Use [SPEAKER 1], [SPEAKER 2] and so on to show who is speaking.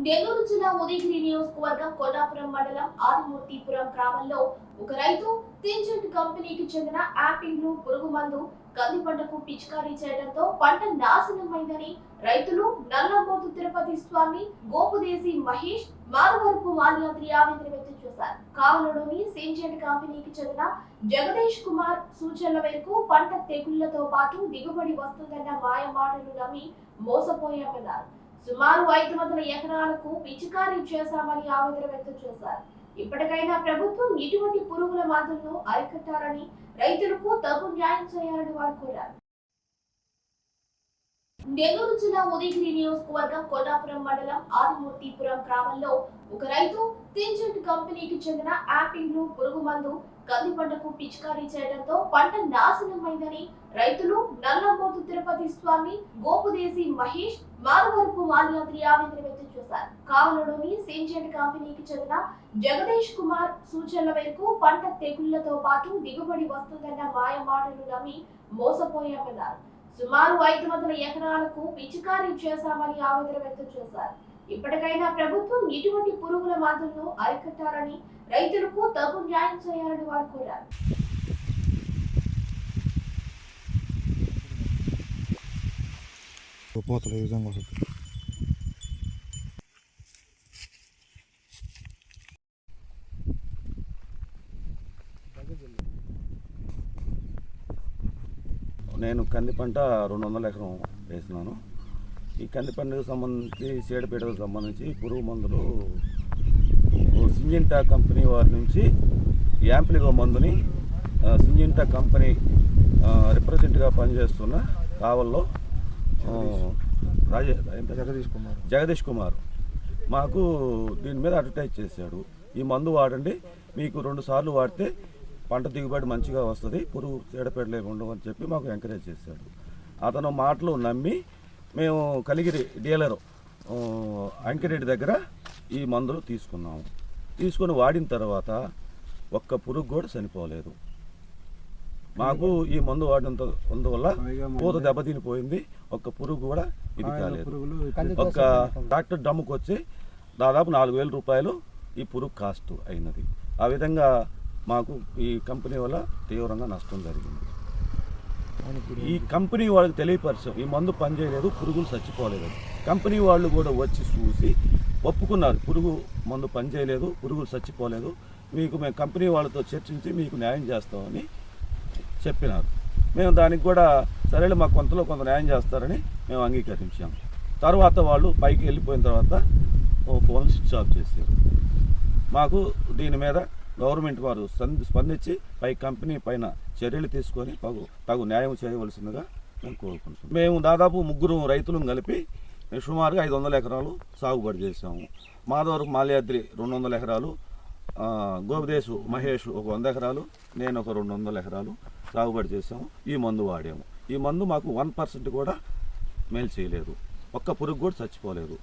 [SPEAKER 1] నెల్లూరు జిల్లా ఉదయగిరి నియోజకవర్గం కొల్లాపురం మండలం ఆదిమూర్తిపురం గ్రామంలో ఒక రైతు సింజెంట్ కంపెనీకి చెందిన యాపిల్ను పురుగు మందు కంది పంటకు పిచికారీ చేయడంతో పంట నాశనమైందని రైతులు నల్లమోతు తిరుపతి స్వామి, గోపుదేశి మహేష్, మాధవరపు మాల్యాద్రి ఆవేదన వ్యక్తం చేశారు. కావలలోని సింజెంట్ కంపెనీకి చెందిన జగదీష్ కుమార్ సూచనల మేరకు పంట తెగుళ్లతో పాటు దిగుబడి వస్తుందన్న మాయ మాటలు నమ్మి మోసపోయామన్నారు. సుమారు 500 ఎకరాలకు పిచికారీ చేశామని ఆవేదన వ్యక్తం చేశారు. ఇప్పటికైనా ప్రభుత్వం ఇటువంటి పురుగుల మందులను అరికట్టాలని, రైతులకు తగు న్యాయం చేయాలని వారు కోరారు. నెల్లూరు జిల్లా ఉదయగిరి నియోజకవర్గం కొల్లాపురం మండలం ఆదిమూర్తిపురం గ్రామంలో ఒక రైతు సింజెంట్ కంపెనీకి చెందిన యాపిల్ను పురుగు మందు కంది పంటకు పిచికారీ చేయడంతో పంట నాశనమైందని రైతులు నల్లమోతు తిరుపతి స్వామి, గోపుదేశి మహేష్, మాధవరపు మాల్యాద్రి ఆవేదన వ్యక్తం చేశారు. కావలలోని సింజెంట్ కంపెనీకి చెందిన జగదీష్ కుమార్ సూచనల మేరకు పంట తెగుళ్లతో పాటు దిగుబడి వస్తుందన్న మాయ మాటలు నమ్మి మోసపోయామన్నారు. సుమారు 500 ఎకరాలకు పిచికారీ చేశామని ఆవేదన వ్యక్తం చేశారు. ఇప్పటికైనా ప్రభుత్వం ఇటువంటి పురుగుల మందులను అరికట్టాలని, రైతులకు తగు న్యాయం చేయాలని వారు కోరారు.
[SPEAKER 2] నేను కంది పంట 200 ఎకరం వేసినాను. ఈ కంది పంటకు సంబంధించి చీడపీడలకు సంబంధించి పురుగు మందులు సింజెంటా కంపెనీ వారి నుంచి యాంప్లిగో మందుని సింజెంటా కంపెనీ రిప్రజెంట్గా పనిచేస్తున్న కావల్లో జగదీష్ కుమార్ మాకు దీని మీద అడ్వర్టైజ్ చేశాడు. ఈ మందు వాడండి, మీకు 2 సార్లు వాడితే పంట దిగుబడి మంచిగా వస్తుంది, పురుగు చీడపీడలు ఏమి ఉండవు అని చెప్పి మాకు ఎంకరేజ్ చేశాడు. అతను మాటలు నమ్మి మేము కలిగిరి డీలరు అంకిరెడ్డి దగ్గర ఈ మందులు తీసుకొని వాడిన తర్వాత ఒక్క పురుగు కూడా చనిపోలేదు. మాకు ఈ మందు వాడినందువల్ల పూత దెబ్బతినిపోయింది, ఒక్క పురుగు కూడా ఇది కాలేదు. ఒక్క ట్రాక్టర్ డమ్ముకు వచ్చి దాదాపు 4,000 రూపాయలు ఈ పురుగు కాస్ట్ అయినది. ఆ విధంగా మాకు ఈ కంపెనీ వల్ల తీవ్రంగా నష్టం జరిగింది. ఈ కంపెనీ వాళ్ళకి తెలియపరిచాం ఈ మందు పనిచేయలేదు, పురుగులు చచ్చిపోలేదు. కంపెనీ వాళ్ళు కూడా వచ్చి చూసి ఒప్పుకున్నారు, పురుగు మందు పనిచేయలేదు, పురుగులు చచ్చిపోలేదు, మీకు మేము కంపెనీ వాళ్ళతో చర్చించి మీకు న్యాయం చేస్తామని చెప్పినారు. మేము దానికి కూడా సరేలే మాకు కొంతలో కొంత న్యాయం చేస్తారని మేము అంగీకరించాం. తర్వాత వాళ్ళు పైకి వెళ్ళిపోయిన తర్వాత ఫోన్ స్విచ్ ఆఫ్ చేశారు. మాకు దీని మీద గవర్నమెంట్ వారు స్పందించి కంపెనీ పైన చర్యలు తీసుకొని తగు న్యాయం చేయవలసిందిగా మేము కోరుకుంటున్నాం. మేము దాదాపు 3 రైతులను కలిపి సుమారుగా 500 ఎకరాలు సాగుబడి చేసాము. మాధవరపు మాల్యాద్రి 200 ఎకరాలు, గోపుదేశు మహేష్ ఒక 100 ఎకరాలు, నేను ఒక 200 ఎకరాలు సాగుబడి చేసాము. ఈ మందు వాడాము. ఈ మందు మాకు 1% కూడా మేలు చేయలేదు, ఒక్క పురుగు కూడా చచ్చిపోలేదు.